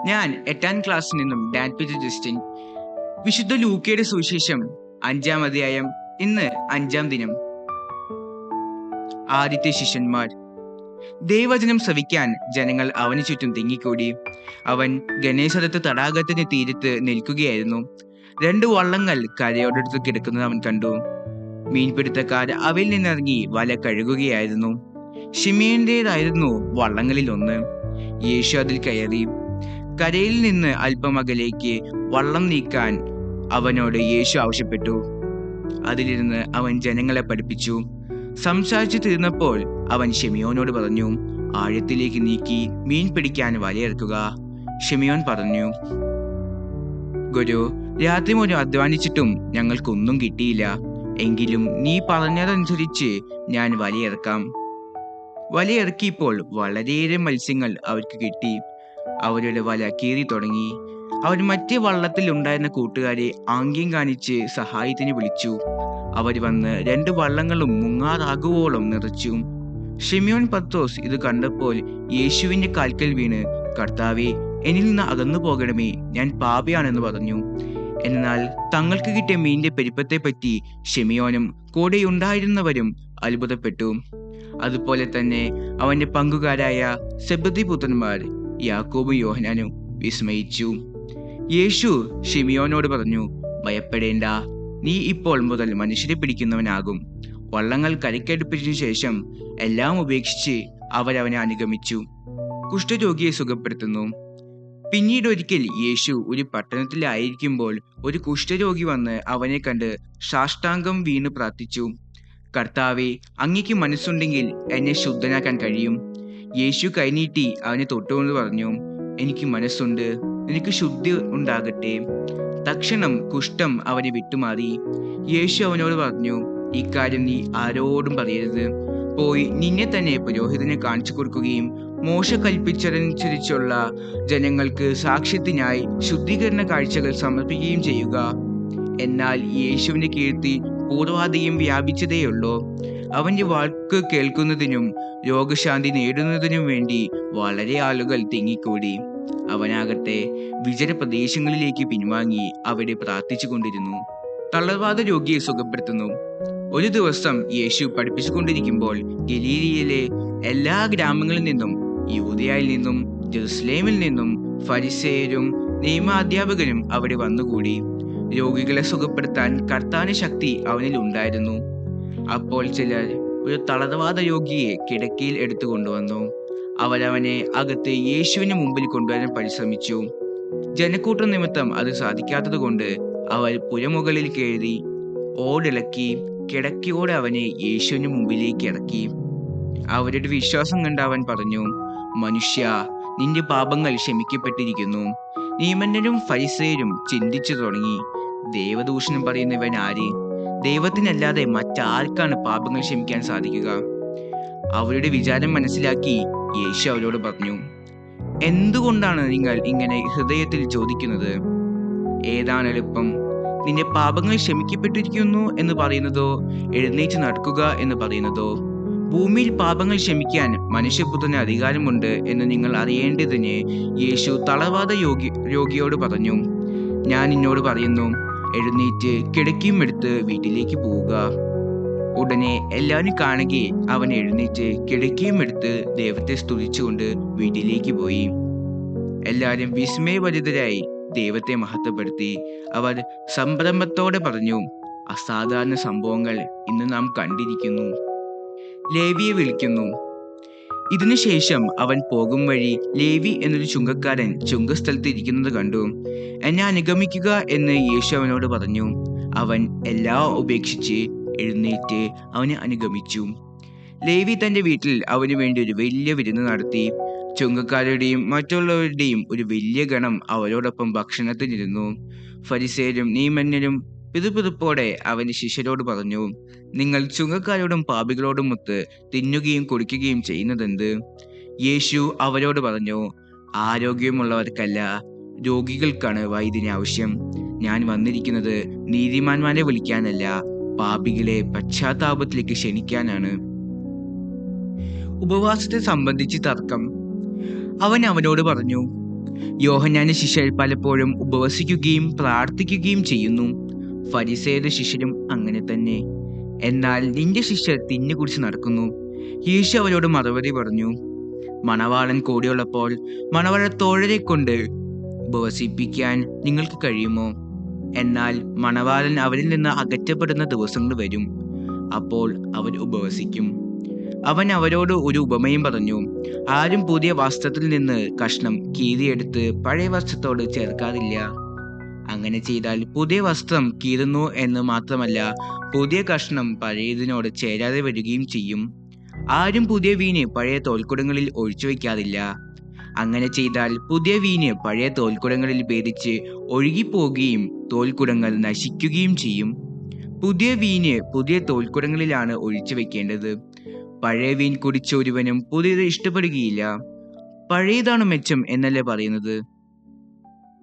ഞാൻ 8ാം ക്ലാസ്സിൽ നിന്നും ഡാൻ പീറ്റർ ജസ്റ്റിൻ. വിശുദ്ധ ലൂക്കയുടെ സുവിശേഷം 5-ാം അധ്യായം. ഇന്ന് 5-ാം ദിനം. ആദ്യത്തെ ശിഷ്യന്മാർ. ദൈവവചനം ശ്രവിക്കാൻ ജനങ്ങൾ അവന് ചുറ്റും തിങ്ങിക്കൂടി. അവൻ ഗണേശദത്ത് തടാകത്തിന് തീരത്ത് നിൽക്കുകയായിരുന്നു. 2 വള്ളങ്ങൾ കരയോടടുത്ത് കിടക്കുന്നത് അവൻ കണ്ടു. മീൻപിടുത്തക്കാർ അവയിൽ നിന്നിറങ്ങി വല കഴുകുകയായിരുന്നു. ശിമിയോന്റേതായിരുന്നു വള്ളങ്ങളിൽ ഒന്ന്. യേശു അതിൽ കയറി. കരയിൽ നിന്ന് അല്പം അകലേക്ക് വള്ളം നീക്കാൻ അവനോട് യേശു ആവശ്യപ്പെട്ടു. അതിലിരുന്ന് അവൻ ജനങ്ങളെ പഠിപ്പിച്ചു. സംസാരിച്ചു തീർന്നപ്പോൾ അവൻ ശിമിയോനോട് പറഞ്ഞു, ആഴത്തിലേക്ക് നീക്കി മീൻ പിടിക്കാൻ വലയിറക്കുക. ശിമിയോൻ പറഞ്ഞു, ഗുരു, രാത്രി മുഴുവൻ അധ്വാനിച്ചിട്ടും ഞങ്ങൾക്കൊന്നും കിട്ടിയില്ല. എങ്കിലും നീ പറഞ്ഞതനുസരിച്ച് ഞാൻ വലയിറക്കാം. വലയിറക്കിയപ്പോൾ വളരെയേറെ മത്സ്യങ്ങൾ അവർക്ക് കിട്ടി. അവരുടെ വല കീറി തുടങ്ങി. അവർ മറ്റേ വള്ളത്തിൽ ഉണ്ടായിരുന്ന കൂട്ടുകാരെ ആംഗ്യം കാണിച്ച് സഹായത്തിന് വിളിച്ചു. അവർ വന്ന് 2 വള്ളങ്ങളും മുങ്ങാറാകുവോളം നിറച്ചു. ശിമിയോൻ പത്രോസ് ഇത് കണ്ടപ്പോൾ യേശുവിന്റെ കാൽക്കൽ വീണ്, കർത്താവേ, എന്നിൽ നിന്ന് അകന്നു പോകണമേ, ഞാൻ പാപിയാണെന്ന് പറഞ്ഞു. എന്നാൽ തങ്ങൾക്ക് കിട്ടിയ മീനിന്റെ പെരുപ്പത്തെപ്പറ്റി ശിമിയോനും കൂടെയുണ്ടായിരുന്നവരും അത്ഭുതപ്പെട്ടു. അതുപോലെ തന്നെ അവന്റെ പങ്കുകാരായ സെബദി പുത്രന്മാർ യാക്കോബും യോഹന്നാനും വിസ്മയിച്ചു. യേശു ശിമിയോനോട് പറഞ്ഞു, ഭയപ്പെടേണ്ട, നീ ഇപ്പോൾ മുതൽ മനുഷ്യരെ പിടിക്കുന്നവനാകും. വള്ളങ്ങൾ കരയ്ക്കടുപ്പിച്ച ശേഷം എല്ലാം ഉപേക്ഷിച്ച് അവരവനെ അനുഗമിച്ചു. കുഷ്ഠരോഗിയെ സുഖപ്പെടുത്തുന്നു. പിന്നീട് ഒരിക്കൽ യേശു ഒരു പട്ടണത്തിലായിരിക്കുമ്പോൾ ഒരു കുഷ്ഠരോഗി വന്ന് അവനെ കണ്ട് സാഷ്ടാംഗം വീണ് പ്രാർത്ഥിച്ചു, കർത്താവേ, അങ്ങയ്ക്ക് മനസ്സുണ്ടെങ്കിൽ എന്നെ ശുദ്ധനാക്കാൻ കഴിയും. യേശു കൈനീട്ടി അവനെ തൊട്ടുകൊണ്ട് പറഞ്ഞു, എനിക്ക് മനസ്സുണ്ട്, നിനക്ക് ശുദ്ധി ഉണ്ടാകട്ടെ. തക്ഷണം കുഷ്ഠം അവനെ വിട്ടുമാറി. യേശു അവനോട് പറഞ്ഞു, ഇക്കാര്യം നീ ആരോടും പറയരുത്. പോയി നിന്നെ തന്നെ പുരോഹിതനെ കാണിച്ചു കൊടുക്കുകയും മോശ കൽപ്പിച്ചതനുസരിച്ചുള്ള ജനങ്ങൾക്ക് സാക്ഷ്യത്തിനായി ശുദ്ധീകരണ കാഴ്ചകൾ സമർപ്പിക്കുകയും ചെയ്യുക. എന്നാൽ യേശുവിന്റെ കീർത്തി പൂർവാധികം വ്യാപിച്ചതേയുള്ളൂ. അവന്റെ വാക്ക് കേൾക്കുന്നതിനും രോഗശാന്തി നേടുന്നതിനും വേണ്ടി വളരെ ആളുകൾ തിങ്ങിക്കൂടി. അവനാകട്ടെ വിജന പ്രദേശങ്ങളിലേക്ക് പിൻവാങ്ങി അവിടെ പ്രാർത്ഥിച്ചു കൊണ്ടിരുന്നു. തളർവാദ രോഗിയെ സുഖപ്പെടുത്തുന്നു. ഒരു ദിവസം യേശു പഠിപ്പിച്ചുകൊണ്ടിരിക്കുമ്പോൾ ഗലീലയിലെ എല്ലാ ഗ്രാമങ്ങളിൽ നിന്നും യൂദയായിൽ നിന്നും ജെറുസലേമിൽ നിന്നും ഫരിസേയരും നിയമാധ്യാപകരും അവിടെ വന്നുകൂടി. രോഗികളെ സുഖപ്പെടുത്താൻ കർത്താവിന്റെ ശക്തി അവനിൽ ഉണ്ടായിരുന്നു. അപ്പോൾ ചിലർ ഒരു തളർവാദ രോഗിയെ കിടക്കയിൽ എടുത്തു കൊണ്ടുവന്നു. അവരവനെ അകത്ത് യേശുവിന് മുമ്പിൽ കൊണ്ടുവരാൻ പരിശ്രമിച്ചു. ജനക്കൂട്ട നിമിത്തം അത് സാധിക്കാത്തത് കൊണ്ട് അവർ പുരമുകളിൽ കയറി ഓടിളക്കി കിടക്കയോടെ അവനെ യേശുവിന് മുമ്പിലേക്ക് ഇറക്കി. അവരുടെ വിശ്വാസം കണ്ട് അവൻ പറഞ്ഞു, മനുഷ്യ, നിന്റെ പാപങ്ങൾ ക്ഷമിക്കപ്പെട്ടിരിക്കുന്നു. നിയമജ്ഞരും ഫരിസേയരും ചിന്തിച്ചു തുടങ്ങി, ദൈവദൂഷണം പറയുന്നവൻ ആര്? ദൈവത്തിനല്ലാതെ മറ്റാർക്കാണ് പാപങ്ങൾ ക്ഷമിക്കാൻ സാധിക്കുക? അവരുടെ വിചാരം മനസ്സിലാക്കി യേശു അവരോട് പറഞ്ഞു, എന്തുകൊണ്ടാണ് നിങ്ങൾ ഇങ്ങനെ ഹൃദയത്തിൽ ചോദിക്കുന്നത്? ഏതാണ് എളുപ്പം, നിന്റെ പാപങ്ങൾ ക്ഷമിക്കപ്പെട്ടിരിക്കുന്നു എന്ന് പറയുന്നതോ എഴുന്നേറ്റ് നടക്കുക എന്ന് പറയുന്നതോ? ഭൂമിയിൽ പാപങ്ങൾ ക്ഷമിക്കാൻ മനുഷ്യപുത്രന് അധികാരമുണ്ട് എന്ന് നിങ്ങൾ അറിയേണ്ടതിന് യേശു തളർവാദ രോഗിയോട് പറഞ്ഞു, ഞാൻ നിന്നോട് പറയുന്നു, എഴുന്നേറ്റ് കിടക്കയും എടുത്ത് വീട്ടിലേക്ക് പോവുക. ഉടനെ എല്ലാവരും കാണുകയെ അവൻ എഴുന്നേറ്റ് കിടക്കയും എടുത്ത് ദൈവത്തെ സ്തുതിച്ചുകൊണ്ട് വീട്ടിലേക്ക് പോയി. എല്ലാവരും വിസ്മയഭരിതരായി ദൈവത്തെ മഹത്വപ്പെടുത്തി. അവർ സംഭ്രമത്തോടെ പറഞ്ഞു, അസാധാരണ സംഭവങ്ങൾ ഇന്ന് നാം കണ്ടിരിക്കുന്നു. ലേവിയെ വിളിക്കുന്നു. ഇതിനുശേഷം അവൻ പോകും വഴി ലേവി എന്നൊരു ചുങ്കക്കാരൻ ചുങ്കസ്ഥലത്ത് ഇരിക്കുന്നത് കണ്ടു. എന്നെ അനുഗമിക്കുക എന്ന് യേശു അവനോട് പറഞ്ഞു. അവൻ എല്ലാം ഉപേക്ഷിച്ച് എഴുന്നേറ്റ് അവനെ അനുഗമിച്ചു. ലേവി തന്റെ വീട്ടിൽ അവന് വേണ്ടി ഒരു വലിയ വിരുന്ന് നടത്തി. ചുങ്കക്കാരുടെയും മറ്റുള്ളവരുടെയും ഒരു വലിയ ഗണം അവരോടൊപ്പം ഭക്ഷണത്തിനിരുന്നു. ഫരിസേയരും നിയമജ്ഞരും പിറുപിറുപ്പോടെ അവന്റെ ശിഷ്യരോട് പറഞ്ഞു, നിങ്ങൾ ചുങ്കക്കാരോടും പാപികളോടും ഒത്ത് തിന്നുകയും കുടിക്കുകയും ചെയ്യുന്നതെന്ത്? യേശു അവരോട് പറഞ്ഞു, ആരോഗ്യമുള്ളവർക്കല്ല, രോഗികൾക്കാണ് വൈദ്യന് ആവശ്യം. ഞാൻ വന്നിരിക്കുന്നത് നീതിമാന്മാരെ വിളിക്കാനല്ല, പാപികളെ പശ്ചാത്താപത്തിലേക്ക് ക്ഷണിക്കാനാണ്. ഉപവാസത്തെ സംബന്ധിച്ച് തർക്കം. അവൻ അവനോട് പറഞ്ഞു, യോഹന്നാന്റെ ശിഷ്യർ പലപ്പോഴും ഉപവസിക്കുകയും പ്രാർത്ഥിക്കുകയും ചെയ്യുന്നു. ഫരിസേയരുടെ ശിഷ്യരും അങ്ങനെ തന്നെ. എന്നാൽ നിന്റെ ശിഷ്യർ തിന്നുകുടിച്ച് നടക്കുന്നു. യേശു അവരോട് മറുപടി പറഞ്ഞു, മണവാളൻ കൂടെയുള്ളപ്പോൾ മണവാളത്തോഴരെ കൊണ്ട് ഉപവസിപ്പിക്കാൻ നിങ്ങൾക്ക് കഴിയുമോ? എന്നാൽ മണവാളൻ അവരിൽ നിന്ന് അകറ്റപ്പെടുന്ന ദിവസങ്ങൾ വരും, അപ്പോൾ അവർ ഉപവസിക്കും. അവൻ അവരോട് ഒരു ഉപമയും പറഞ്ഞു. ആരും പുതിയ വസ്ത്രത്തിൽ നിന്ന് കഷ്ണം കീറിയെടുത്ത് പഴയ വസ്ത്രത്തോട് ചേർക്കാറില്ല. അങ്ങനെ ചെയ്താൽ പുതിയ വസ്ത്രം കീറുന്നു എന്ന് മാത്രമല്ല, പുതിയ കഷ്ണം പഴയതിനോട് ചേരാതെ വരികയും ചെയ്യും. ആരും പുതിയ വീഞ്ഞ് പഴയ തോൽക്കുടങ്ങളിൽ ഒഴിച്ചു വയ്ക്കാറില്ല. അങ്ങനെ ചെയ്താൽ പുതിയ വീഞ്ഞ് പഴയ തോൽക്കുടങ്ങളിൽ ഭേദിച്ച് ഒഴുകിപ്പോകുകയും തോൽക്കുടങ്ങൾ നശിക്കുകയും ചെയ്യും. പുതിയ വീഞ്ഞ് പുതിയ തോൽക്കുടങ്ങളിലാണ് ഒഴിച്ചു വെക്കേണ്ടത്. പഴയ വീൻ കുടിച്ച ഒരുവനും പുതിയത് ഇഷ്ടപ്പെടുകയില്ല. പഴയതാണ് മെച്ചം എന്നല്ലേ പറയുന്നത്.